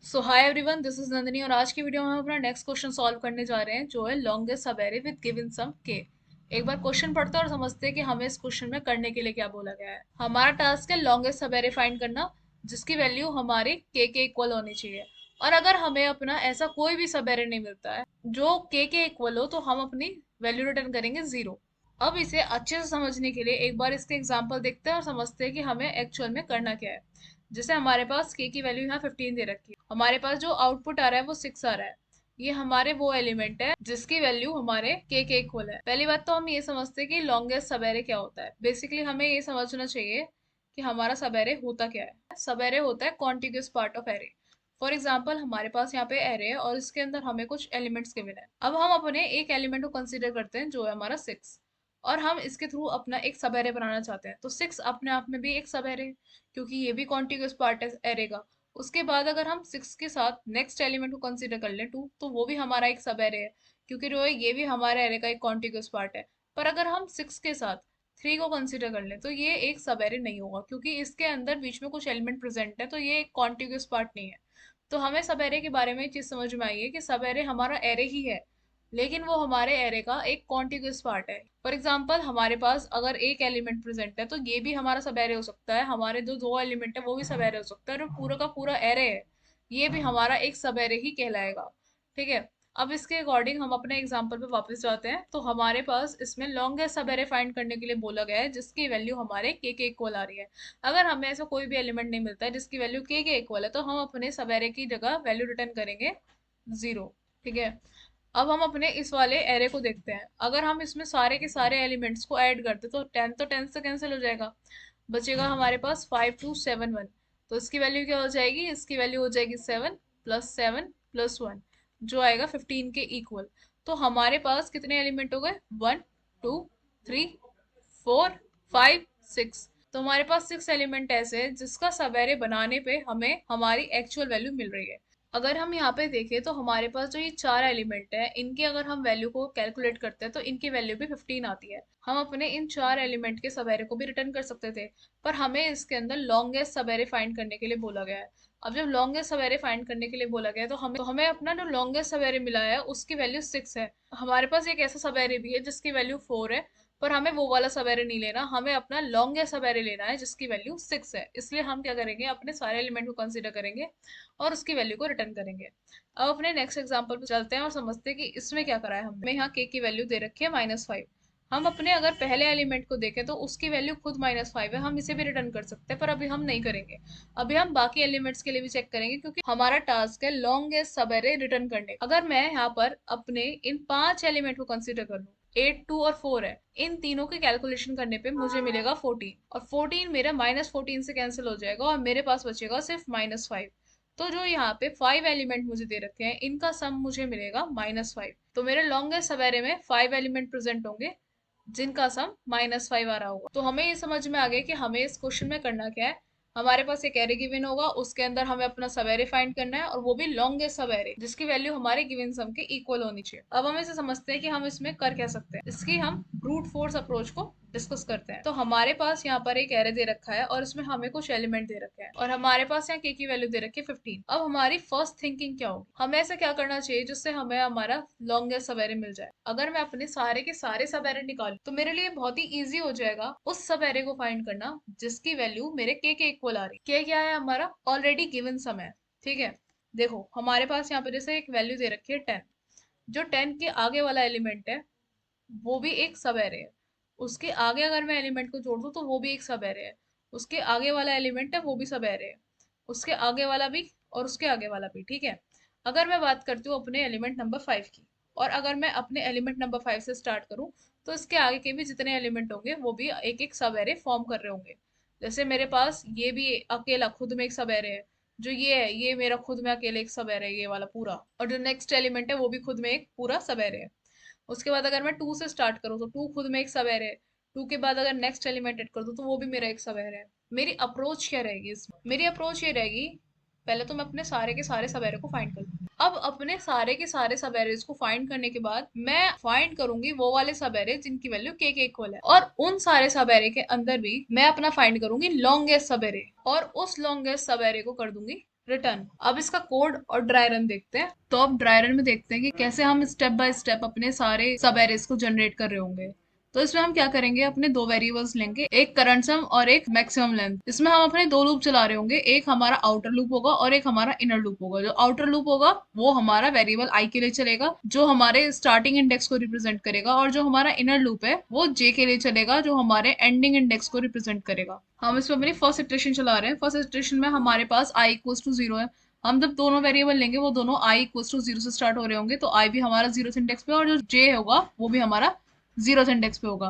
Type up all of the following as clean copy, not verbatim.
So hi everyone, this is Nandini और आज की वीडियो में हम अपना नेक्स्ट क्वेश्चन सॉल्व करने जा रहे हैं जो है लॉन्गेस्ट सब एरे विद गिवन सम के। एक बार क्वेश्चन पढ़ते हैं और समझते हैं कि हमें इस क्वेश्चन में करने के लिए क्या बोला गया है। हमारा टास्क है लॉन्गेस्ट सब एरे फाइंड करना जिसकी वैल्यू हमारे के इक्वल होनी चाहिए। और अगर हमें अपना ऐसा कोई भी सब एरे नहीं मिलता है जो के इक्वल हो तो हम अपनी वैल्यू रिटर्न करेंगे जीरो। अब इसे अच्छे से समझने के लिए एक बार इसके एग्जाम्पल देखते हैं और समझते हैं कि हमें एक्चुअल में करना क्या है। जैसे हमारे पास की वैल्यू यहाँ 15 दे रखी है, हमारे पास जो आउटपुट आ रहा है वो 6 आ रहा है। ये हमारे वो एलिमेंट है जिसकी वैल्यू हमारे के इक्वल है। पहली बात तो हम ये समझते हैं कि लॉन्गेस्ट सब एरे क्या होता है। बेसिकली हमें ये समझना चाहिए कि हमारा सब एरे होता क्या है। सब एरे होता है contiguous part of array. For example हमारे पास यहाँ पे एरे है और इसके अंदर हमें कुछ एलिमेंट्स गिवन है। अब हम अपने एक एलिमेंट को कंसिडर करते हैं जो है हमारा 6, और हम इसके थ्रू अपना एक सब एरे बनाना चाहते हैं। तो 6 अपने आप में भी एक सब एरे, क्योंकि ये भी कॉन्टिग्यूस पार्ट है एरे का। उसके बाद अगर हम 6 के साथ नेक्स्ट एलिमेंट को कंसीडर कर लें 2, तो वो भी हमारा एक सब एरे है, क्योंकि जो है ये भी हमारे एरे का एक कॉन्टिग्यूस पार्ट है। पर अगर हम 6 के साथ 3 को कंसीडर कर लें तो ये एक सब एरे नहीं होगा, क्योंकि इसके अंदर बीच में कुछ एलिमेंट प्रेजेंट है, तो ये एक कॉन्टिग्यूस पार्ट नहीं है। तो हमें सब एरे के बारे में एक चीज समझ में आई है कि सब एरे हमारा एरे ही है, लेकिन वो हमारे एरे का एक कॉन्टिग्यूस पार्ट है। फॉर एग्जाम्पल हमारे पास अगर एक एलिमेंट प्रेजेंट है तो ये भी हमारा सब एरे हो सकता है, हमारे जो दो एलिमेंट है वो भी सब एरे हो सकता है, और पूरा का पूरा एरे है ये भी हमारा एक सब एरे ही कहलाएगा। ठीक है। अब इसके अकॉर्डिंग हम अपने एग्जाम्पल पे वापस जाते हैं। तो हमारे पास इसमें लॉन्गेस्ट सब एरे फाइंड करने के लिए बोला गया है जिसकी वैल्यू हमारे के इक्वल आ रही है। अगर हमें ऐसा कोई भी एलिमेंट नहीं मिलता है जिसकी वैल्यू के इक्वल है तो हम अपने सब एरे की जगह वैल्यू रिटर्न करेंगे जीरो। ठीक है। अब हम अपने इस वाले एरे को देखते हैं। अगर हम इसमें सारे के सारे एलिमेंट्स को ऐड करते तो 10 तो 10 से कैंसिल हो जाएगा। बचेगा हमारे पास 5271। तो इसकी वैल्यू क्या हो जाएगी, इसकी वैल्यू हो जाएगी 7 + 7 + 1, जो आएगा 15 के इक्वल। तो हमारे पास कितने एलिमेंट हो गए, 1 2 3 4 5 6। तो हमारे पास 6 एलिमेंट ऐसे हैं जिसका सब एरे बनाने पे हमें हमारी एक्चुअल वैल्यू मिल रही है। अगर हम यहाँ पे देखें तो हमारे पास जो ये चार एलिमेंट है इनकी अगर हम वैल्यू को कैलकुलेट करते हैं तो इनकी वैल्यू भी 15 आती है। हम अपने इन चार एलिमेंट के सब एरे को भी रिटर्न कर सकते थे, पर हमें इसके अंदर लॉन्गेस्ट सब एरे फाइंड करने के लिए बोला गया है। अब जब लॉन्गेस्ट सब एरे फाइंड करने के लिए बोला गया है तो हमें अपना जो लॉन्गेस्ट सब एरे मिला है उसकी वैल्यू 6 है। हमारे पास एक ऐसा सब एरे भी है जिसकी वैल्यू 4 है, पर हमें वो वाला सब एरे नहीं लेना, हमें अपना लॉन्गेस्ट सब एरे लेना है जिसकी वैल्यू 6 है। इसलिए हम क्या करेंगे, अपने सारे एलिमेंट को कंसीडर करेंगे और उसकी वैल्यू को रिटर्न करेंगे। अब अपने नेक्स्ट एग्जांपल पे चलते हैं और समझते हैं कि इसमें क्या करा है हमने। यहाँ के की वैल्यू दे रखी है -5। हम अपने अगर पहले एलिमेंट को देखें तो उसकी वैल्यू खुद -5 है, हम इसे भी रिटर्न कर सकते हैं, पर अभी हम नहीं करेंगे। अभी हम बाकी एलिमेंट्स के लिए भी चेक करेंगे, क्योंकि हमारा टास्क है लॉन्गेस्ट सब एरे रिटर्न करने। अगर मैं यहाँ पर अपने इन 5 एलिमेंट को कंसिडर कर लूँ, 8 2 और 4 है, इन तीनों के कैलकुलेशन करने पे मुझे मिलेगा 14, और 14 मेरा -14 से कैंसिल हो जाएगा और मेरे पास बचेगा सिर्फ -5। तो जो यहाँ पे 5 एलिमेंट मुझे दे रखे हैं इनका सम मुझे मिलेगा -5। तो मेरे लॉन्गेस्ट सब एरे में 5 एलिमेंट प्रेजेंट होंगे जिनका सम -5 आ रहा होगा। तो हमें ये समझ में आ गया कि हमें इस क्वेश्चन में करना क्या है। हमारे पास एक एरे गिवन होगा, उसके अंदर हमें अपना सब एरे फाइंड करना है, और वो भी लॉन्गेस्ट सब एरे जिसकी वैल्यू हमारे गिवन सम के इक्वल होनी चाहिए। अब हम इसे समझते हैं कि हम इसमें कर क्या सकते हैं। इसकी हम ब्रूट फोर्स अप्रोच को डिस्कस करते हैं। तो हमारे पास यहाँ पर एक एरे दे रखा है और इसमें हमें कुछ एलिमेंट दे रखे हैं, और हमारे पास यहाँ के की वैल्यू दे रखी है 15। अब हमारी फर्स्ट थिंकिंग क्या होगी, हमें ऐसा क्या करना चाहिए जिससे हमें हमारा लॉन्गेस्ट सब एरे मिल जाए। अगर मैं अपने सारे के सारे सब एरे निकालूं तो मेरे लिए बहुत ही इजी हो जाएगा उस सब एरे को फाइंड करना जिसकी वैल्यू मेरे के इक्वल आ रही है। के क्या है, हमारा ऑलरेडी गिवन सम है। ठीक है। देखो हमारे पास यहाँ पे जैसे एक वैल्यू दे रखी है 10। जो 10 के आगे वाला एलिमेंट है वो भी एक सब एरे है। उसके आगे अगर मैं एलिमेंट को जोड़ दूं तो वो भी एक सब एरे है। उसके आगे वाला एलिमेंट है वो भी सब एरे है। उसके आगे वाला भी और उसके आगे वाला भी। ठीक है। अगर मैं बात करती हूँ अपने एलिमेंट नंबर 5 की, और अगर मैं अपने एलिमेंट नंबर 5 से स्टार्ट करूँ तो इसके आगे के भी जितने एलिमेंट होंगे वो भी एक एक सब एरे फॉर्म कर रहे होंगे। जैसे मेरे पास ये भी अकेला खुद में एक सब एरे है। जो ये है ये मेरा खुद में अकेले एक सब एरे है, ये वाला पूरा। और जो नेक्स्ट एलिमेंट है वो भी खुद में एक पूरा सब एरे है। उसके बाद अगर मैं 2 से स्टार्ट करूँ तो 2 खुद में एक सब एरे है। 2 के बाद अगर नेक्स्ट एलिमेंट ऐड कर दूँ तो वो भी मेरा एक सब एरे है। मेरी अप्रोच क्या रहेगी इसमें, मेरी अप्रोच ये रहेगी, पहले तो मैं अपने सारे के सारे सब एरे को फाइंड कर लूंगी। अब अपने सारे के सारे सब एरेज को फाइंड करने के बाद मैं फाइंड करूंगी वो वाले सब एरे जिनकी वैल्यू के इक्वल है, और उन सारे सब एरे के अंदर भी मैं अपना फाइंड करूंगी लॉन्गेस्ट सब एरे, और उस लॉन्गेस्ट सब एरे को कर दूंगी रिटर्न। अब इसका कोड और ड्राई रन देखते हैं। तो अब ड्राई रन में देखते हैं कि कैसे हम स्टेप बाय स्टेप अपने सारे सब एरेज को जनरेट कर रहे होंगे। तो इसमें हम क्या करेंगे, अपने दो वेरिएबल्स लेंगे, एक करंट सम और एक मैक्सिमम लेंथ। इसमें हम अपने दो लूप चला रहे होंगे, एक हमारा आउटर लूप होगा और एक हमारा इनर लूप होगा। जो आउटर लूप होगा वो हमारा वेरिएबल आई के लिए चलेगा, जो हमारे स्टार्टिंग इंडेक्स को रिप्रेजेंट करेगा, और जो हमारा इनर लूप है वो जे के लिए चलेगा, जो हमारे एंडिंग इंडेक्स को रिप्रेजेंट करेगा। हम इसमें अपनी फर्स्ट इटरेशन चला रहे हैं। फर्स्ट इटरेशन में हमारे पास आई इक्वल्स टू जीरो है। हम जब दोनों वेरिएबल लेंगे वो दोनों आई इक्वल्स टू जीरो से स्टार्ट हो रहे होंगे, तो आई भी हमारा जीरो इंडेक्स पे और जो जे होगा वो भी हमारा जीरो इंडेक्स पे होगा।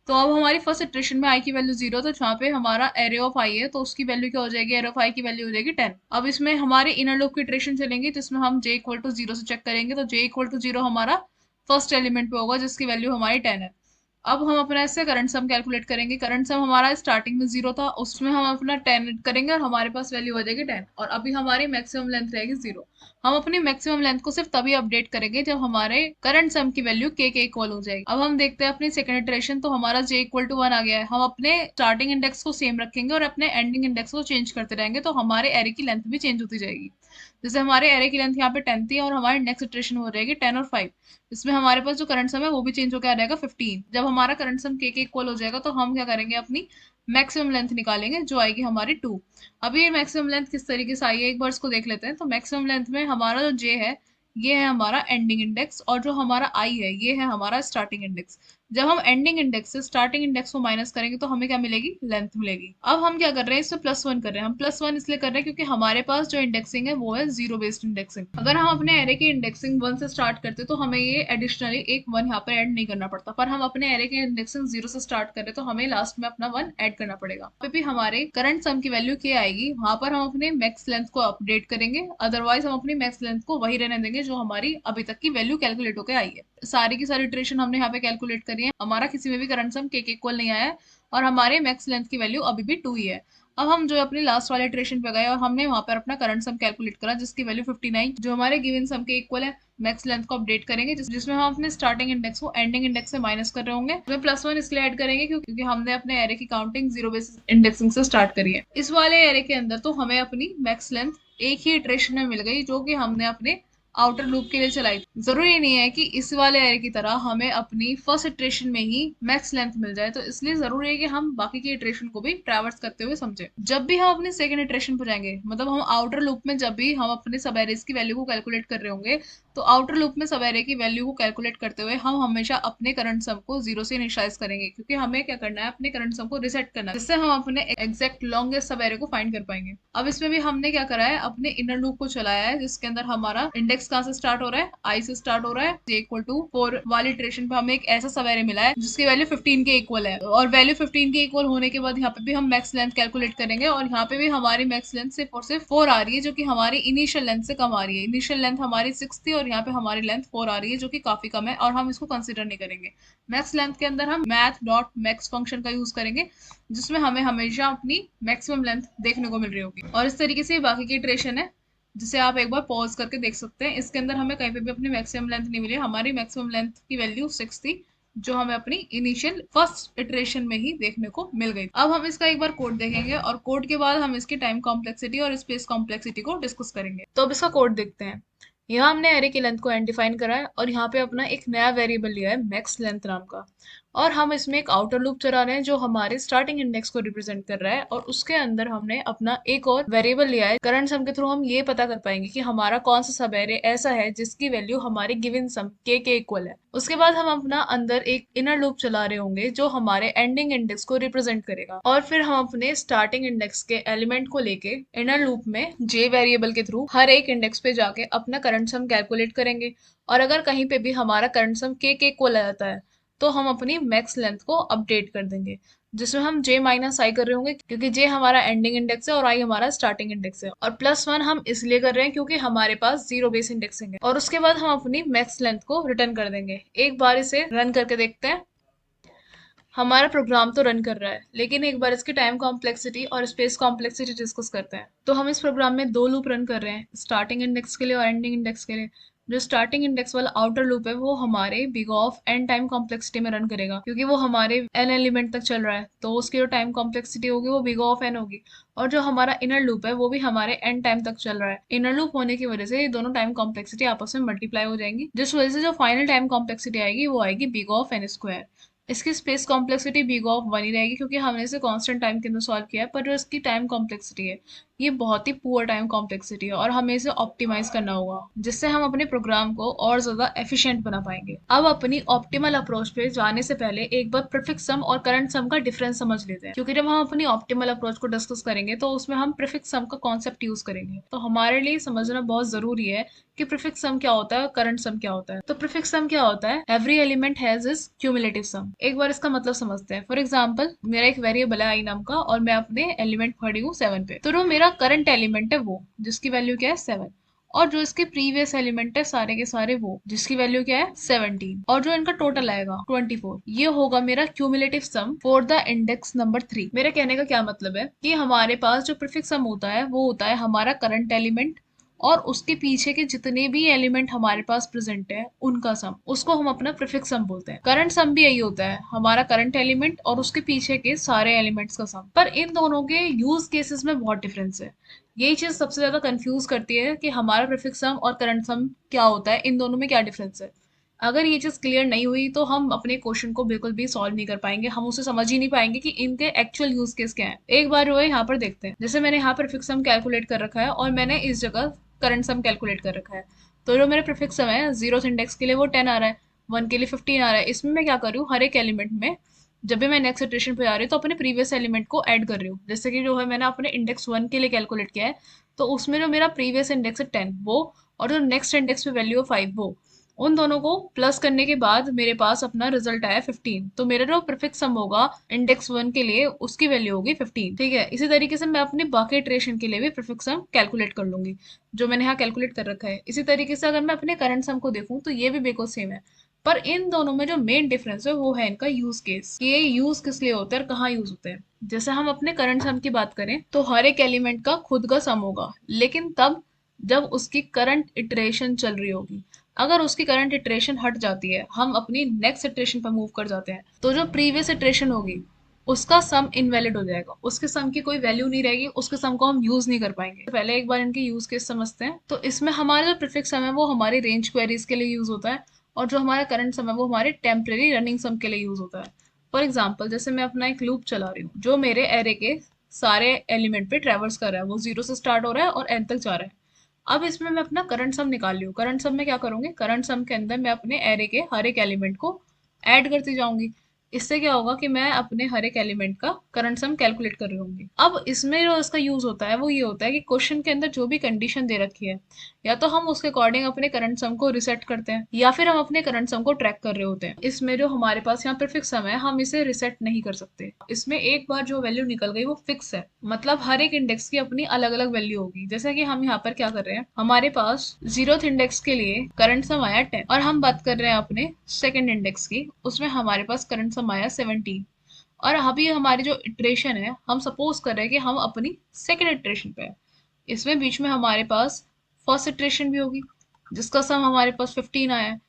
तो अब हमारी फर्स्ट इटरेशन में आई की वैल्यू जीरो, तो जहाँ पे हमारा एरे ऑफ आई है तो उसकी वैल्यू क्या हो जाएगी, एरे ऑफ आई की वैल्यू हो जाएगी 10। अब इसमें हमारे इनर लूप की इटरेशन चलेंगे जिसमें हम जे इक्वल टू जीरो से चेक करेंगे, तो जे इक्वल टू जीरो हमारा फर्स्ट एलिमेंट पे होगा जिसकी वैल्यू हमारी 10 है। अब हम अपना इससे करंट सम कैलकुलेट करेंगे। करंट सम हमारा स्टार्टिंग में जीरो था, उसमें हम अपना 10 करेंगे और हमारे पास वैल्यू हो जाएगी 10, और अभी हमारी मैक्सिमम लेंथ रहेगी जीरो। हम अपनी मैक्सिमम लेंथ को सिर्फ तभी अपडेट करेंगे जब हमारे करंट सम की वैल्यू के इक्वल हो जाएगी। अब हम देखते हैं अपनी सेकंड इटरेशन, तो हमारा जे इक्वल टू वन आ गया है। हम अपने स्टार्टिंग इंडेक्स को सेम रखेंगे और अपने एंडिंग इंडेक्स को चेंज करते रहेंगे, तो हमारे एरे की लेंथ भी चेंज होती जाएगी। जैसे हमारे एरे की लेंथ यहाँ पे 10 थी और हमारी नेक्स्ट इटरेशन हो जाएगी 10 और 5। इसमें हमारे पास जो करंट सम है वो भी चेंज होकर आ जाएगा 15। जब हमारा करंट सम के इक्वल हो जाएगा तो हम क्या करेंगे, अपनी मैक्सिमम लेंथ निकालेंगे जो आएगी हमारी 2। अभी ये मैक्सिमम लेंथ किस तरीके से आई है एक बार इसको देख लेते हैं। तो मैक्सिमम लेंथ में हमारा जो जे है ये है हमारा एंडिंग इंडेक्स, और जो हमारा आई है ये है हमारा स्टार्टिंग इंडेक्स। जब हम एंडिंग इंडेक्स से स्टार्टिंग इंडेक्स को माइनस करेंगे तो हमें क्या मिलेगी, लेंथ मिलेगी। अब हम क्या कर रहे हैं, इसमें प्लस वन कर रहे हैं। हम प्लस वन इसलिए कर रहे हैं क्योंकि हमारे पास जो इंडेक्सिंग है वो है जीरो बेस्ड इंडेक्सिंग। अगर हम अपने एरे की इंडेक्सिंग वन से स्टार्ट करते तो हमें ये एडिशनली एक वन यहाँ पर ऐड नहीं करना पड़ता, पर हम अपने एरे की इंडेक्सिंग जीरो से स्टार्ट करें तो हमें लास्ट में अपना वन ऐड करना पड़ेगा। पे भी हमारे करंट सम की वैल्यू क्या आएगी, वहां पर हम अपने मैक्स लेंथ को अपडेट करेंगे, अदरवाइज हम अपनी मैक्स लेंथ को वही रहने देंगे जो हमारी अभी तक की वैल्यू कैलकुलेट होकर आई है। सारी की सारी इटरेशन हमने यहाँ पे कैलकुलेट करी है, हमारा किसी में भी करंट सम के इक्वल नहीं आया है, और हमारे मैक्स लेंथ की वैल्यू अभी भी 2 ही है। अब हम जो अपनी लास्ट वाले इटरेशन पे गए और हमने वहां पर अपना करंट सम कैलकुलेट करा जिसकी वैल्यू 59 जो हमारे गिवन सम के इक्वल है। मैक्स लेंथ को अपडेट करेंगे जिसमें हम अपने स्टार्टिंग इंडेक्स को एंडिंग इंडेक्स से माइनस कर रहे होंगे। इसमें प्लस वन इसलिए ऐड करेंगे क्योंकि हमने अपने एरे की काउंटिंग जीरो बेसिस इंडेक्सिंग से स्टार्ट करी है। इस वाले एरे के अंदर तो हमें अपनी मैक्स लेंथ एक ही इटरेशन में मिल गई जो कि हमने अपने आउटर लूप के लिए चलाई। जरूरी नहीं है कि इस वाले एरे की तरह हमें अपनी फर्स्ट इटरेशन में ही मैक्स लेंथ मिल जाए, तो इसलिए जरूरी है कि हम बाकी की इटरेशन को भी ट्रैवर्स करते हुए समझें। जब भी हम अपने सेकंड इटरेशन पर जाएंगे, मतलब हम आउटर लूप में जब भी हम अपने सब एरेज की वैल्यू को कैलकुलेट कर रहे होंगे, तो आउटर लूप में सब एरे की वैल्यू को कैलकुलेट करते हुए हम हमेशा अपने करंट सम को जीरो से इनिशियलाइज करेंगे, क्योंकि हमें क्या करना है, अपने करंट सम को रिसेट करना है, जिससे हम अपने एग्जैक्ट लॉन्गेस्ट सब एरे को फाइंड कर पाएंगे। अब इसमें भी हमने क्या करा है, अपने इनर लूप को चलाया है जिसके अंदर हमारा इंडेक्स कहाँ से स्टार्ट हो रहा है, आई से स्टार्ट हो रहा है। जे इक्वल टू 4 वाली इटरेशन पे हमें एक ऐसा सब एरे मिला है जिसकी वैल्यू 15 के इक्वल है, और वैल्यू 15 के इक्वल होने के बाद यहाँ पे भी हम मैक्स लेंथ कैलकुलेट करेंगे, और यहाँ पे भी हमारी मैक्स लेंथ सिर्फ और सिर्फ 4 आ रही है जो कि हमारी इनिशियल लेंथ से कम आ रही है। इनिशियल लेंथ हमारी 6 थी और यहाँ पे हमारी लेंथ 4 आ रही है जो कि काफी कम है, और हम इसको कंसिडर नहीं करेंगे। मैक्स लेंथ के अंदर हम मैथ डॉट मैक्स फंक्शन का यूज करेंगे जिसमें हमें हमेशा अपनी मैक्सिमम लेंथ देखने को मिल रही होगी। और इस तरीके से बाकी की इटरेशन है जिसे आप एक बार पॉज करके देख सकते हैं। इसके अंदर हमें कहीं पे भी अपनी मैक्सिमम लेंथ नहीं मिली, हमारी मैक्सिमम लेंथ की वैल्यू 6 थी जो हमें अपनी इनिशियल फर्स्ट इटरेशन में ही देखने को मिल गई। अब हम इसका एक बार कोड देखेंगे और कोड के बाद हम इसकी टाइम कॉम्प्लेक्सिटी और स्पेस कॉम्प्लेक्सिटी को डिस्कस करेंगे। तो अब इसका कोड देखते हैं। यहाँ हमने एरे की लेंथ को अनडिफाइन करा है और यहाँ पे अपना एक नया वेरिएबल लिया है मैक्स लेंथ नाम का, और हम इसमें एक आउटर लूप चला रहे हैं जो हमारे स्टार्टिंग इंडेक्स को रिप्रेजेंट कर रहा है, और उसके अंदर हमने अपना एक और वेरिएबल लिया है। करंट सम के थ्रू हम ये पता कर पाएंगे कि हमारा कौन सा सब एरे ऐसा है जिसकी वैल्यू हमारे गिवन सम के इक्वल है। उसके बाद हम अपना अंदर एक इनर लूप चला रहे होंगे जो हमारे एंडिंग इंडेक्स को रिप्रेजेंट करेगा, और फिर हम अपने स्टार्टिंग इंडेक्स के एलिमेंट को लेके इनर लूप में जे वेरिएबल के थ्रू हर एक इंडेक्स पे जाके अपना करंट सम कैलकुलेट करेंगे, और अगर कहीं पे भी हमारा करंट सम के इक्वल आ जाता है तो हम अपनी मैक्स लेंथ को अपडेट कर देंगे, जिसमें हम जे माइनस आई कर रहे होंगे क्योंकि जे हमारा एंडिंग इंडेक्स है और आई हमारा स्टार्टिंग इंडेक्स है, और प्लस वन हम इसलिए कर रहे हैं क्योंकि हमारे पास जीरो बेस इंडेक्सिंग है। और उसके बाद हम अपनी मैक्स लेंथ को रिटर्न कर देंगे। एक बार इसे रन करके देखते हैं। हमारा प्रोग्राम तो रन कर रहा है, लेकिन एक बार इसकी टाइम कॉम्प्लेक्सिटी और स्पेस कॉम्प्लेक्सिटी डिस्कस करते हैं। तो हम इस प्रोग्राम में दो लूप रन कर रहे हैं, स्टार्टिंग इंडेक्स के लिए और एंडिंग इंडेक्स के लिए। जो स्टार्टिंग इंडेक्स वाला आउटर लूप है वो हमारे big of N time complexity में रन करेगा, क्योंकि वो हमारे एन एलिमेंट तक चल रहा है, तो उसकी जो टाइम कॉम्प्लेक्सिटी होगी वो बिग ऑफ एन होगी। और जो हमारा इनर लूप है वो भी हमारे एन टाइम तक चल रहा है। इनर लूप होने की वजह से ये दोनों टाइम कॉम्प्लेक्सिटी आपस में मल्टीप्लाई हो जाएंगी, जिस वजह से जो फाइनल टाइम कॉम्प्लेक्सिटी आएगी वो आएगी बिग ऑफ एन स्क्वायर। इसकी space complexity big of one ही रहेगी, क्योंकि हमने इसे कांस्टेंट टाइम के अंदर सॉल्व किया है। पर जो इसकी टाइम कॉम्प्लेक्सिटी है ये बहुत ही पुअर टाइम कॉम्प्लेक्सिटी है, और हमें इसे ऑप्टिमाइज करना होगा, जिससे हम अपने प्रोग्राम को और ज्यादा एफिशिएंट बना पाएंगे। अब अपनी ऑप्टिमल अप्रोच पे जाने से पहले एक बार प्रीफिक्स सम और करंट सम का डिफरेंस समझ लेते हैं, क्योंकि जब हम अपनी ऑप्टिमल अप्रोच को डिस्कस करेंगे तो उसमें हम प्रीफिक्स सम का कॉन्सेप्ट यूज करेंगे। तो हमारे लिए समझना बहुत जरूरी है कि प्रीफिक्स सम क्या होता है और करंट सम क्या होता है। तो प्रीफिक्स सम क्या होता है? Every element has is cumulative sum. एक बार इसका मतलब समझते हैं। फॉर एग्जांपल, मेरा एक वेरिएबल है आई नाम का, और मैं अपने एलिमेंट खड़ी हूँ 7 पे। तो जो मेरा करंट एलिमेंट है वो, जिसकी वैल्यू क्या है 7, और जो इसके प्रीवियस एलिमेंट है सारे के सारे वो, जिसकी वैल्यू क्या है 17, और जो इनका टोटल आएगा 24, ये होगा मेरा cumulative sum for the index number 3। मेरे कहने का क्या मतलब है कि हमारे पास जो प्रीफिक्स सम होता है वो होता है हमारा करंट एलिमेंट और उसके पीछे के जितने भी एलिमेंट हमारे पास प्रेजेंट है उनका सम, उसको हम अपना प्रीफिक्स सम बोलते हैं। करंट सम भी यही होता है, हमारा करंट एलिमेंट और उसके पीछे के सारे एलिमेंट्स का सम। पर इन दोनों के यूज केसेस में बहुत डिफरेंस है। यही चीज सबसे ज्यादा कंफ्यूज करती है कि हमारा प्रीफिक्स सम और करंट सम क्या होता है, इन दोनों में क्या डिफरेंस है। अगर ये चीज क्लियर नहीं हुई तो हम अपने क्वेश्चन को बिल्कुल भी सॉल्व नहीं कर पाएंगे, हम उसे समझ ही नहीं पाएंगे कि इनके एक्चुअल यूज केस क्या है। एक बार वो यहाँ पर देखते हैं। जैसे मैंने यहाँ पर प्रीफिक्स सम कैलकुलेट कर रखा है और मैंने इस जगह करंट सम कैलकुलेट कर रखा है। तो जो मेरा प्रीफिक्स सम है, जीरोथ इंडेक्स के लिए वो 10 आ रहा है, 1 के लिए 15 आ रहा है। इसमें मैं क्या कर रही हूँ, हर एक एलिमेंट में जब भी मैं नेक्स्ट इटरेशन पे आ रही हूँ तो अपने प्रीवियस एलिमेंट को ऐड कर रही हूँ। जैसे कि जो है मैंने अपने इंडेक्स 1 के लिए कैलकुलेट किया है, तो उसमें जो मेरा प्रीवियस इंडेक्स है 10 वो, और जो नेक्स्ट इंडेक्स पे वैल्यू है 5 वो, उन दोनों को प्लस करने के बाद मेरे पास अपना रिजल्ट आया 15। तो मेरा जो प्रीफिक्स सम होगा इंडेक्स 1 के लिए उसकी वैल्यू होगी 15। ठीक है, इसी तरीके से मैं अपने बाकी इटरेशन के लिए भी प्रीफिक्स सम कैलकुलेट कर लूंगी, जो मैंने यहाँ कैलकुलेट कर रखा है। इसी तरीके से अगर मैं अपने करंट सम को देखूँ तो ये भी बिल्कुल सेम है। पर इन दोनों में जो मेन डिफरेंस है वो है इनका यूज केस, कि ये यूज किस लिए होता है और कहाँ यूज होते हैं। जैसे हम अपने करंट सम की बात करें तो हर एक एलिमेंट का खुद का सम होगा, लेकिन तब जब उसकी करंट इटरेशन चल रही होगी। अगर उसकी करंट इटरेशन हट जाती है, हम अपनी नेक्स्ट इटरेशन पर मूव कर जाते हैं, तो जो प्रीवियस इटरेशन होगी उसका सम इनवैलिड हो जाएगा, उसके सम की कोई वैल्यू नहीं रहेगी, उसके सम को हम यूज नहीं कर पाएंगे। तो पहले एक बार इनके यूज केस समझते हैं। तो इसमें हमारा जो प्रीफिक्स सम है वो हमारी रेंज क्वेरीज के लिए यूज होता है, और जो हमारा करंट सम है वो हमारे टेम्परेरी रनिंग सम के लिए यूज होता है। फॉर एग्जाम्पल, जैसे मैं अपना एक लूप चला रही हूँ जो मेरे एरे के सारे एलिमेंट पे ट्रेवर्स कर रहा है, वो जीरो से स्टार्ट हो रहा है और एन तक जा रहा है। अब इसमें मैं अपना करंट सम निकाल रही हूँ। करंट सम में क्या करूंगी, करंट सम के अंदर मैं अपने एरे के हर एक एलिमेंट को ऐड करती जाऊंगी। इससे क्या होगा कि मैं अपने हर एक एलिमेंट का करंट सम कैलकुलेट कर रही होंगी। अब इसमें जो इसका यूज होता है वो ये होता है कि क्वेश्चन के अंदर जो भी कंडीशन दे रखी है, या तो हम उसके अकॉर्डिंग अपने करंट सम को रिसेट करते हैं, या फिर हम अपने करंट सम को ट्रैक कर रहे होते हैं। इसमें जो हमारे पास यहाँ पर फिक्स सम है, हम इसे रिसेट नहीं कर सकते। इसमें एक बार जो वैल्यू निकल गई वो फिक्स है, मतलब हर एक इंडेक्स की अपनी अलग अलग वैल्यू होगी। जैसे कि हम यहाँ पर क्या कर रहे हैं, हमारे पास जीरोथ इंडेक्स के लिए करंट सम आया 10, और हम बात कर रहे हैं अपने सेकंड इंडेक्स की, उसमें हमारे पास करंट सम आया 17। और अभी हमारी जो इटरेशन है, हम सपोज कर रहे हैं कि हम अपनी सेकंड इटरेशन पे है। इसमें बीच में हमारे पास फर्स्ट इटरेशन भी होगी जिसका सम हमारे पास 15 आया है।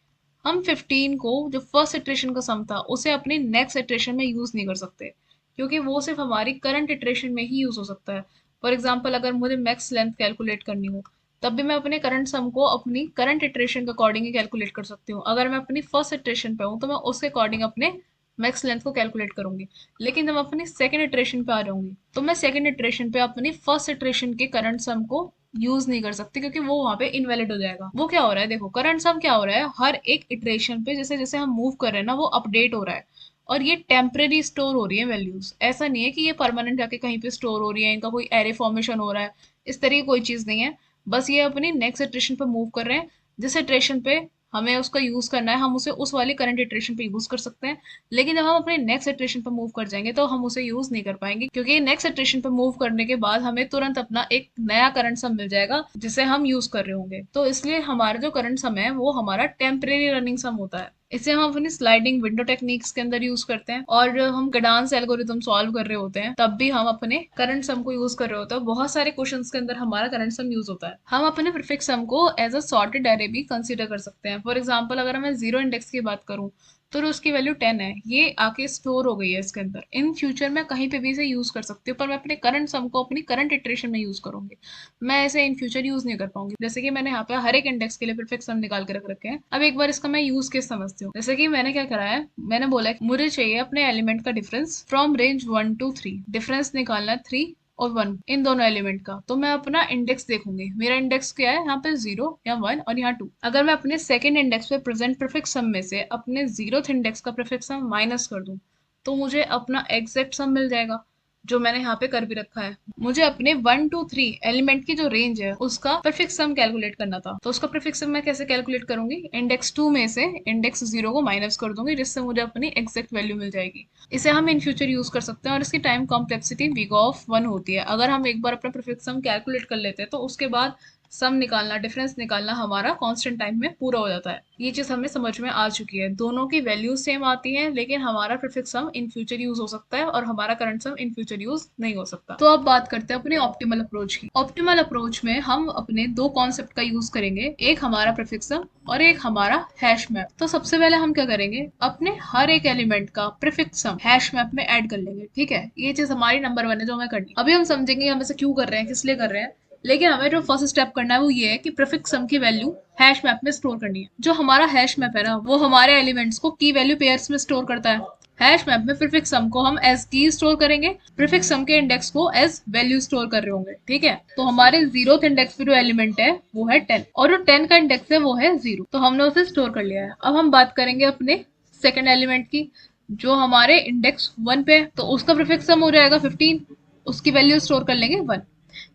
हम 15 को, जो फर्स्ट इटरेशन का सम था, उसे अपनी नेक्स्ट इटरेशन में यूज नहीं कर सकते, क्योंकि वो सिर्फ हमारी करंट इटरेशन में ही यूज हो सकता है। फॉर एग्जाम्पल, अगर मुझे मैक्स लेंथ कैलकुलेट करनी हो तब भी मैं अपने करंट सम को अपनी करंट इटरेशन के अकॉर्डिंग ही कैलकुलेट कर सकती हूँ। अगर मैं अपनी फर्स्ट इटरेशन पे हूँ तो मैं उसके अकॉर्डिंग अपने मैक्स लेंथ को कैलकुलेट करूंगी। लेकिन जब मैं अपनी सेकंड इटरेशन पे आ जाऊंगी तो मैं सेकंड इटरेशन पे अपनी फर्स्ट इटरेशन के करंट सम को यूज नहीं कर सकती, क्योंकि वो वहां पे इनवैलिड हो जाएगा। वो क्या हो रहा है, देखो करंट सम क्या हो रहा है, हर एक इटरेशन पे जैसे जैसे हम मूव कर रहे हैं ना, वो अपडेट हो रहा है। और ये टेम्परेरी स्टोर हो रही है वैल्यूज, ऐसा नहीं है कि ये परमानेंट जाके कहीं पे स्टोर हो रही है, इनका कोई एरे फॉर्मेशन हो रहा है, इस तरह की कोई चीज नहीं है। बस ये अपनी नेक्स्ट इटरेशन पे मूव कर रहे हैं, जिस इटरेशन पे हमें उसका यूज करना है हम उसे उस वाली करंट इटरेशन पे यूज कर सकते हैं। लेकिन जब हम अपने नेक्स्ट इटरेशन पे मूव कर जाएंगे तो हम उसे यूज नहीं कर पाएंगे, क्योंकि नेक्स्ट इटरेशन पे मूव करने के बाद हमें तुरंत अपना एक नया करंट सम मिल जाएगा जिसे हम यूज कर रहे होंगे। तो इसलिए हमारा जो करंट सम है वो हमारा टेम्परेरी रनिंग सम होता है। इसे हम अपनी स्लाइडिंग विंडो टेक्निक्स के अंदर यूज करते हैं, और हम गडांस एल्गोरिथम सॉल्व कर रहे होते हैं तब भी हम अपने करंट सम को यूज कर रहे होते हैं। बहुत सारे क्वेश्चंस के अंदर हमारा करंट सम यूज होता है। हम अपने प्रीफिक्स सम को एज अ सॉर्टेड एरे भी कंसीडर कर सकते हैं। फॉर एग्जाम्पल अगर मैं जीरो इंडेक्स की बात करूं तो उसकी वैल्यू 10 है, ये आके स्टोर हो गई है इसके अंदर। इन फ्यूचर मैं कहीं पे भी इसे यूज कर सकती हूँ, पर मैं अपने करंट सम को अपनी करंट इटरेशन में यूज करूंगी। मैं इसे इन फ्यूचर यूज नहीं कर पाऊंगी। जैसे कि मैंने यहाँ पे हर एक इंडेक्स के लिए प्रीफिक्स सम निकाल के रख रखे हैं। अब एक बार इसका मैं यूज केस समझती हूँ। जैसे कि मैंने क्या करा है, मैंने बोला है मुझे चाहिए अपने एलिमेंट का difference from range 1 to 3। Difference निकालना है 3 और 1, इन दोनों एलिमेंट का। तो मैं अपना इंडेक्स देखूंगी, मेरा इंडेक्स क्या है यहाँ पे, 0 या 1 और यहाँ 2। अगर मैं अपने सेकंड इंडेक्स पे प्रेजेंट प्रीफिक्स सम में से अपने जीरोथ इंडेक्स का प्रीफिक्स सम माइनस कर दूं तो मुझे अपना एग्जैक्ट सम मिल जाएगा, जो मैंने यहाँ पे कर भी रखा है। मुझे अपने 1 to 3 एलिमेंट की जो रेंज है उसका प्रीफिक्स सम कैलकुलेट करना था। तो उसका प्रीफिक्स सम मैं कैसे कैलकुलेट करूंगी, इंडेक्स 2 में से इंडेक्स 0 को माइनस कर दूंगी, जिससे मुझे अपनी एग्जैक्ट वैल्यू मिल जाएगी। इसे हम इन फ्यूचर यूज कर सकते हैं, और इसकी टाइम कॉम्प्लेक्सिटी बिग ऑफ 1 होती है। अगर हम एक बार अपना प्रीफिक्स सम कैलकुलेट कर लेते हैं तो उसके बाद सम निकालना, डिफरेंस निकालना हमारा कांस्टेंट टाइम में पूरा हो जाता है। ये चीज हमें समझ में आ चुकी है। दोनों की वैल्यू सेम आती है, लेकिन हमारा prefix sum in future use हो सकता है और हमारा current sum in future use नहीं हो सकता। तो अब बात करते हैं अपने ऑप्टिमल अप्रोच की। ऑप्टिमल अप्रोच में हम अपने दो कॉन्सेप्ट का यूज करेंगे, एक हमारा प्रीफिक्स सम और एक हमारा हैश मैप। तो सबसे पहले हम क्या करेंगे, अपने हर एक एलिमेंट का प्रीफिक्स सम हैश मैप में ऐड कर लेंगे। ठीक है, ये चीज हमारी नंबर 1 है जो हमें करनी। अभी हम समझेंगे हम इसे क्यों कर रहे हैं, किस लिए कर रहे हैं। लेकिन हमें जो फर्स्ट स्टेप करना है वो ये है कि प्रीफिक्स सम की वैल्यू हैश मैप में स्टोर करनी है। जो हमारा हैश मैप है ना, वो हमारे एलिमेंट्स को की वैल्यू पेयर्स में स्टोर करता है। हैश मैप में प्रीफिक्स सम को हम एज की स्टोर करेंगे, प्रीफिक्स सम के इंडेक्स को एज वैल्यू स्टोर कर रहे होंगे। ठीक है, तो हमारे जीरोथ इंडेक्स पे जो एलिमेंट है वो है 10, और जो 10 का इंडेक्स है वो है 0, तो हमने उसे स्टोर कर लिया है। अब हम बात करेंगे अपने सेकेंड एलिमेंट की, जो हमारे इंडेक्स 1 पे है, तो उसका प्रीफिक्स सम हो जाएगा 15, उसकी वैल्यू स्टोर कर लेंगे 1।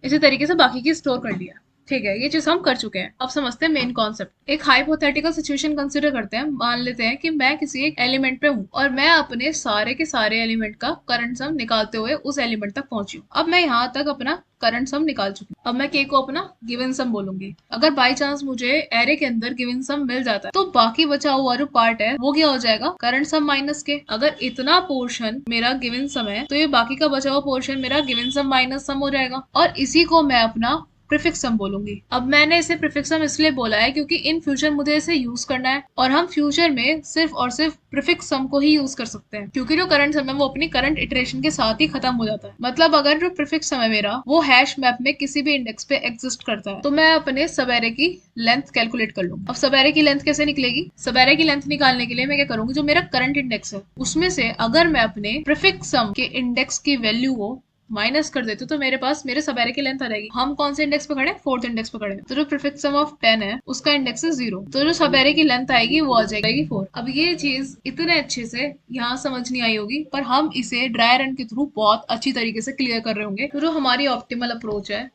इसी तरीके से बाकी की स्टोर कर लिया। ठीक है, ये चीज हम कर चुके हैं। अब समझते हैं मेन कॉन्सेप्ट। एक हाइपोथेटिकल सिचुएशन कंसिडर करते हैं। मान लेते हैं कि मैं किसी एक एलिमेंट पे हूँ और मैं अपने सारे के सारे एलिमेंट का करंट सम निकालते हुए उस एलिमेंट तक पहुंची हूँ। अब मैं यहाँ तक अपना करंट सम निकाल चुकी हूँ। अब मैं के को अपना गिवन सम बोलूंगी। अगर बाई चांस मुझे एरे के अंदर गिवन सम मिल जाता है तो बाकी बचा हुआ जो पार्ट है वो क्या हो जाएगा, करंट सम माइनस के। अगर इतना पोर्शन मेरा गिवन सम है तो ये बाकी का बचा हुआ पोर्शन मेरा गिवन सम माइनस सम हो जाएगा, और इसी को मैं अपना प्रीफिक्स सम बोलूंगी। अब मैंने इसे प्रीफिक्स सम इसलिए बोला है क्योंकि इन फ्यूचर मुझे इसे यूज करना है, और हम फ्यूचर में सिर्फ और सिर्फ प्रीफिक्स सम को ही यूज कर सकते हैं, क्योंकि जो करंट सम है वो अपनी करंट इटरेशन के साथ ही खत्म हो जाता है। मतलब अगर जो प्रीफिक्स सम है मेरा वो हैश मैप में किसी भी इंडेक्स पे एग्जिस्ट करता है तो मैं अपने सब एरे की लेंथ कैलकुलेट कर लूंगी। अब सब एरे की लेंथ कैसे निकलेगी, सब एरे की लेंथ निकालने के लिए मैं क्या करूंगी, जो मेरा करंट इंडेक्स है उसमें से अगर मैं अपने प्रीफिक्स सम के इंडेक्स की वैल्यू को माइनस कर देते तो मेरे पास मेरे सब एरे की लेंथ आ जाएगी। हम कौन से इंडेक्स पे खड़े हैं, फोर्थ इंडेक्स पे खड़े हैं, तो जो प्रीफिक्स सम ऑफ 10 है उसका इंडेक्स है 0, तो जो सब एरे की लेंथ आएगी वो आ जाएगी 4। अब ये चीज इतने अच्छे से यहाँ समझ नहीं आई होगी, पर हम इसे ड्राई रन के थ्रू बहुत अच्छी तरीके से क्लियर कर रहे होंगे। तो जो हमारी ऑप्टिमल अप्रोच है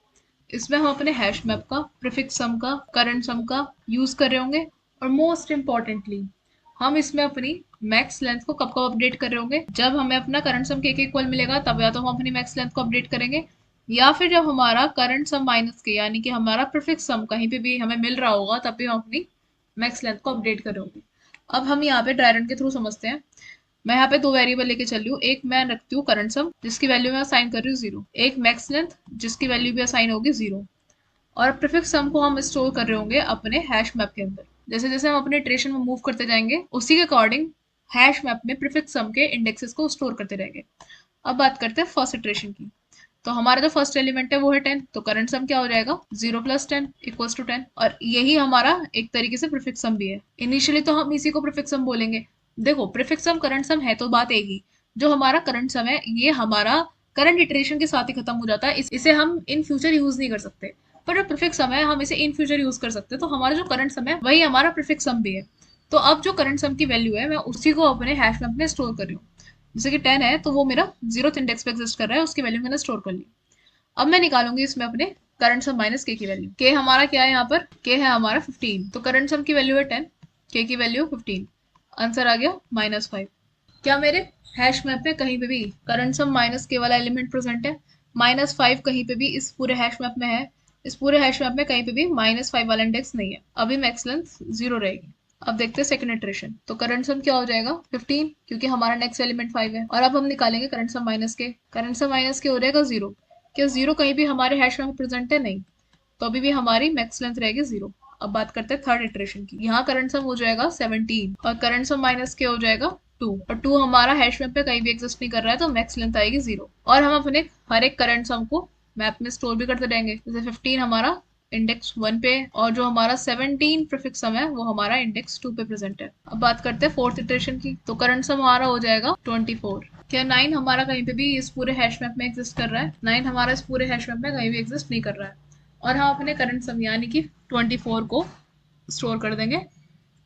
इसमें हम अपने हैश मैप का, प्रीफिक्स सम का, करंट सम का यूज कर रहे होंगे, और मोस्ट इंपॉर्टेंटली हम इसमें अपनी मैक्स लेंथ को कब कब अपडेट कर रहे होंगे, जब हमें अपना करंट सम के इक्वल मिलेगा तब या तो हम अपनी मैक्स लेंथ को अपडेट करेंगे, या फिर जब हमारा करंट सम माइनस के यानी कि हमारा प्रीफिक्स सम कहीं पे भी हमें मिल रहा होगा तब भी हम अपनी मैक्स लेंथ को अपडेट कर रहे होंगे। अब हम यहाँ पे ड्राई रन के थ्रू समझते हैं। मैं यहाँ पे दो वेरिएबल लेके चल रही हूँ, एक मैं रखती हूँ करंट सम जिसकी वैल्यू मैं असाइन कर रही हूँ 0, एक मैक्स लेंथ जिसकी वैल्यू भी असाइन होगी 0, और प्रीफिक्स सम को हम स्टोर कर रहे होंगे अपने हैश मैप के अंदर। जैसे जैसे हम अपने इटरेशन में मूव करते जाएंगे उसी के अकॉर्डिंग हैश मैप में प्रीफिक्स सम के इंडेक्सेस को स्टोर करते रहेंगे। अब बात करते हैं फर्स्ट इटरेशन की। तो हमारा जो फर्स्ट एलिमेंट है वो है 10, तो करंट सम क्या हो जाएगा, 0 + 10 = 10, और यही हमारा एक तरीके से प्रीफिक्स सम भी है। इनिशियली तो हम इसी को प्रीफिक्स सम बोलेंगे। देखो प्रीफिक्स सम करंट सम है तो बात एक ही, जो हमारा करंट सम है ये हमारा करंट इटरेशन के साथ ही खत्म हो जाता है, इसे हम इन फ्यूचर यूज नहीं कर सकते। पर जो प्रीफिक्स सम है हम इसे इन फ्यूचर यूज कर सकते हैं, तो हमारा जो करंट सम है वही हमारा प्रीफिक्स सम भी है। तो अब जो करंट सम की वैल्यू है मैं उसी को अपने हैश मैप में स्टोर कर रही हूँ। जैसे कि 10 है तो वो मेरा 0th इंडेक्स पे एग्जिस्ट कर रहा है, उसकी वैल्यू मैंने स्टोर कर ली। अब मैं निकालूंगी इसमें अपने करंट सम माइनस के की वैल्यू। के हमारा क्या है, यहाँ पर के है हमारा 15, तो करंट सम की वैल्यू है 10, के की वैल्यू 15, आंसर आ गया -5। क्या मेरे हैश मैप में कहीं पे भी करंट सम माइनस के वाला एलिमेंट प्रेजेंट है, -5 कहीं पे भी इस पूरे हैश मैप में है, इस पूरे हैश मैप में कहीं पे भी -5 वाला इंडेक्स नहीं है। अभी मैक्स लेंथ 0 रहेगी। अब देखते हैं सेकंड इटरेशन। तो करंट सम क्या हो जाएगा 15, क्योंकि हमारा नेक्स्ट एलिमेंट 5 है। और अब हम निकालेंगे करंट सम माइनस के। करंट सम माइनस के हो जाएगा 0। क्या 0 कहीं भी हमारे हैश में प्रेजेंट है? नहीं। तो अभी भी हमारी मैक्स लेंथ रहेगी 0। अब बात करते हैं थर्ड इटरेशन की। यहाँ करंट सम हो जाएगा 17 और करंट सम माइनस के हो जाएगा 2, और 2 हमारा हैश मैप पे कहीं भी एग्जिस्ट नहीं कर रहा है, तो मैक्स लेंथ आएगी 0। और हम अपने हर एक करंट सम को मैप में स्टोर भी करते रहेंगे। जैसे 15 हमारा इंडेक्स 1 पे, और जो हमारा 17 प्रीफिक्स सम है वो हमारा इंडेक्स 2 पे प्रेजेंट है। अब बात करते हैं फोर्थ इटरेशन की। तो करंट सम हमारा हो जाएगा 24। क्या 9 हमारा कहीं पे भी इस पूरे हैश मैप में एग्जिस्ट कर रहा है? 9 हमारा इस पूरे हैश मैप में कहीं भी एग्जिस्ट नहीं कर रहा है। और हम अपने करंट सम यानी कि 24 को स्टोर कर देंगे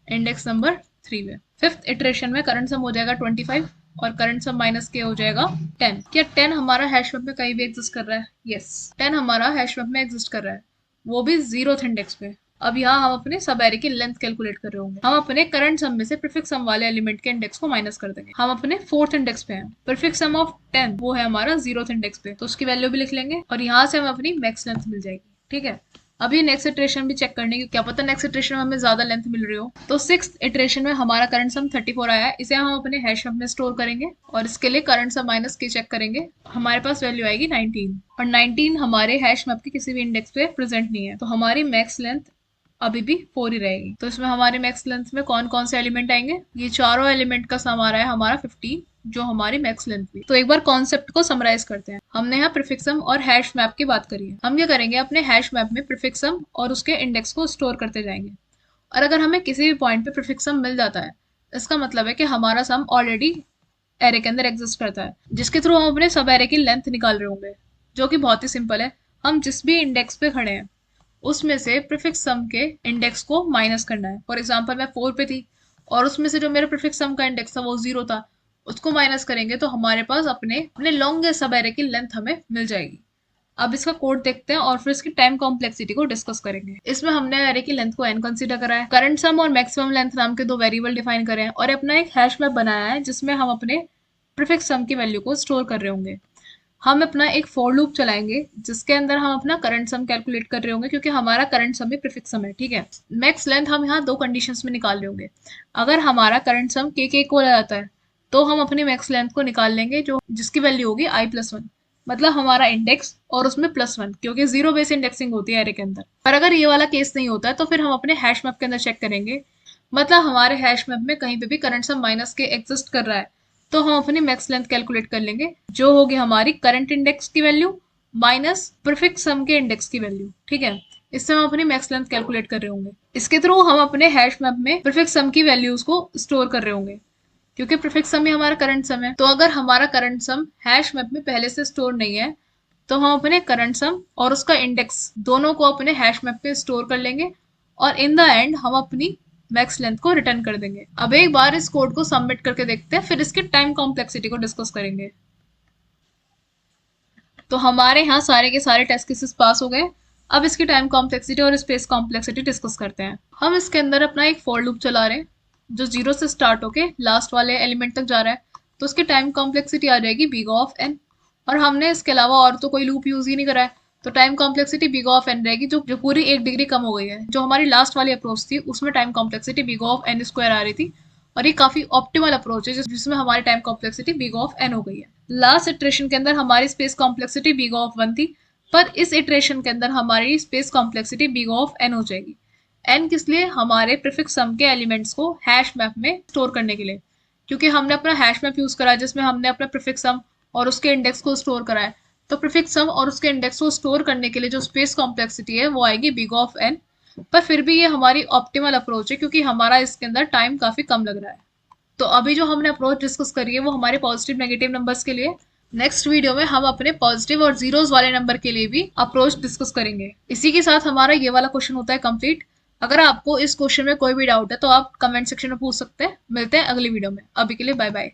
इंडेक्स नंबर 3 में। फिफ्थ इटरेशन में करंट सम हो जाएगा 25 और करंट सम माइनस के हो जाएगा 10। क्या 10 हमारा हैश मैप में कहीं भी एग्जिस्ट कर रहा है? यस, 10 हमारा हैश मैप में एग्जिस्ट कर रहा है, वो भी 0th इंडेक्स पे। अब यहाँ हम अपने सब एरे की लेंथ कैलकुलेट कर रहे होंगे। हम अपने करंट सम में से प्रीफिक्स सम वाले एलिमेंट के इंडेक्स को माइनस कर देंगे। हम अपने फोर्थ इंडेक्स पे हैं। प्रीफिक्स सम ऑफ 10 वो है हमारा 0th इंडेक्स पे, तो उसकी वैल्यू भी लिख लेंगे और यहाँ से हमें अपनी मैक्स लेंथ मिल जाएगी। ठीक है, अभी नेक्स्ट इटरेशन भी चेक करने की, क्या पता नेक्स्ट इटरेशन में हमें ज्यादा लेंथ मिल रही हो। तो सिक्स्थ इटरेशन में हमारा करंट सम 34 आया है, इसे हम अपने हैश मैप में स्टोर करेंगे और इसके लिए करंट सम माइनस के चेक करेंगे। हमारे पास वैल्यू आएगी 19, और 19 हमारे हैश मैप के किसी भी इंडेक्स पे प्रेजेंट नहीं है, तो हमारी मैक्स लेंथ अभी भी 4 ही रहेगी। तो इसमें हमारे मैक्स लेंथ में कौन कौन से एलिमेंट आएंगे? ये चारों एलिमेंट का सम आ रहा है हमारा 15, जो हमारी मैक्स लेंथ हुई। तो एक बार कॉन्सेप्ट को समराइज करते हैं। हमने यहाँ प्रीफिक्सम और हैश मैप की बात करी है। हम क्या करेंगे, अपने हैश मैप में प्रीफिक्सम और उसके इंडेक्स को स्टोर करते जाएंगे, और अगर हमें किसी भी पॉइंट पे प्रीफिक्सम मिल जाता है, इसका मतलब है कि हमारा सम ऑलरेडी एरे के अंदर एग्जिस्ट करता है, जिसके थ्रू हम अपने सब एरे की लेंथ निकाल रहे होंगे, जो कि बहुत ही सिंपल है। हम जिस भी इंडेक्स पे खड़े हैं उसमें से प्रीफिक्स सम के इंडेक्स को माइनस करना है। फॉर एग्जांपल मैं 4 पे थी और उसमें से जो मेरे प्रीफिक्स सम का इंडेक्स था वो 0 था, उसको माइनस करेंगे तो हमारे पास अपने अपने लॉन्गेस्ट सब एरे की लेंथ हमें मिल जाएगी। अब इसका कोड देखते हैं और फिर इसकी टाइम कॉम्प्लेक्सिटी को डिस्कस करेंगे। इसमें हमने एरे की लेंथ को n कंसीडर करा है, करंट सम और मैक्सिमम लेंथ नाम के दो वेरिएबल डिफाइन करे हैं, और अपना एक हैश मैप बनाया है जिसमें हम अपने प्रीफिक्स सम की वैल्यू को स्टोर कर रहे होंगे। हम अपना एक फॉर लूप चलाएंगे जिसके अंदर हम अपना करंट सम कैलकुलेट कर रहे होंगे, क्योंकि हमारा करंट सम ही प्रीफिक्स सम है। ठीक है, मैक्स लेंथ हम यहाँ दो कंडीशंस में निकाल रहे होंगे। अगर हमारा करंट सम के इक्वल आ जाता है तो हम अपनी मैक्स लेंथ को निकाल लेंगे, जो जिसकी वैल्यू होगी i+1, मतलब हमारा इंडेक्स और उसमें +1, क्योंकि 0 बेस इंडेक्सिंग होती है एरे के अंदर। पर अगर ये वाला केस नहीं होता है तो फिर हम अपने हैश मैप के अंदर चेक करेंगे, मतलब हमारे हैश मैप में कहीं पे भी करंट सम माइनस के एग्जिस्ट कर रहा है, तो हम अपनी मैक्स लेंथ कैलकुलेट कर लेंगे, जो होगी हमारी करंट इंडेक्स की वैल्यू माइनस प्रीफिक्स सम के इंडेक्स की वैल्यू। ठीक है, इससे हम अपनी मैक्स लेंथ कैलकुलेट कर रहे होंगे। इसके थ्रू हम अपने हैश मैप में प्रीफिक्स सम की वैल्यूज को स्टोर कर रहे होंगे, क्योंकि प्रीफिक्स सम ही हमारा करंट सम है। तो अगर हमारा करंट सम हैश मैप में पहले से स्टोर नहीं है तो हम अपने करंट सम और उसका इंडेक्स दोनों को अपने हैश मैप पे स्टोर कर लेंगे, और इन द एंड हम अपनी मैक्स लेंथ को रिटर्न कर देंगे। अब एक बार इस कोड को सबमिट करके देखते हैं, फिर इसकी टाइम कॉम्प्लेक्सिटी को डिस्कस करेंगे। तो हमारे यहाँ सारे के सारे टेस्ट केसेस पास हो गए। अब इसकी टाइम कॉम्प्लेक्सिटी और स्पेस कॉम्प्लेक्सिटी डिस्कस करते हैं। हम इसके अंदर अपना एक फॉर लूप चला रहे हैं जो 0 से स्टार्ट होके लास्ट वाले एलिमेंट तक जा रहा है, तो उसकी टाइम कॉम्प्लेक्सिटी आ जाएगी big of n। और हमने इसके अलावा और तो कोई लूप यूज ही नहीं करा है, तो time complexity big of n रहेगी, जो पूरी 1 डिग्री कम हो गई है। जो हमारी लास्ट वाली अप्रोच थी उसमें time complexity big of n² आ रही थी, और ये काफी ऑप्टिमल अप्रोच है जिसमें हमारी time complexity big of n हो गई है। लास्ट इटरेशन के अंदर हमारी स्पेस कॉम्प्लेक्सिटी big of 1 थी, पर इस इटरेशन के अंदर हमारी space complexity big of n हो जाएगी। n किस लिए? हमारे प्रीफिक्स सम के एलिमेंट्स को हैश मैप में स्टोर करने के लिए, क्योंकि हमने अपना हैश मैप यूज करा है जिसमें हमने अपना प्रीफिक्स सम और उसके इंडेक्स को स्टोर करा है। तो प्रीफिक्स सम और उसके इंडेक्स को स्टोर करने के लिए जो स्पेस कॉम्प्लेक्सिटी है वो आएगी big of n। पर फिर भी ये हमारी ऑप्टिमल अप्रोच है, क्योंकि हमारा इसके अंदर टाइम काफी कम लग रहा है। तो अभी जो हमने अप्रोच डिस्कस करी है वो हमारे पॉजिटिव नेगेटिव नंबर्स के लिए। नेक्स्ट वीडियो में हम अपने पॉजिटिव और जीरोस वाले नंबर के लिए भी अप्रोच डिस्कस करेंगे। इसी के साथ हमारा ये वाला क्वेश्चन होता है कंप्लीट। अगर आपको इस क्वेश्चन में कोई भी डाउट है तो आप कमेंट सेक्शन में पूछ सकते हैं। मिलते हैं अगली वीडियो में, अभी के लिए बाय बाय।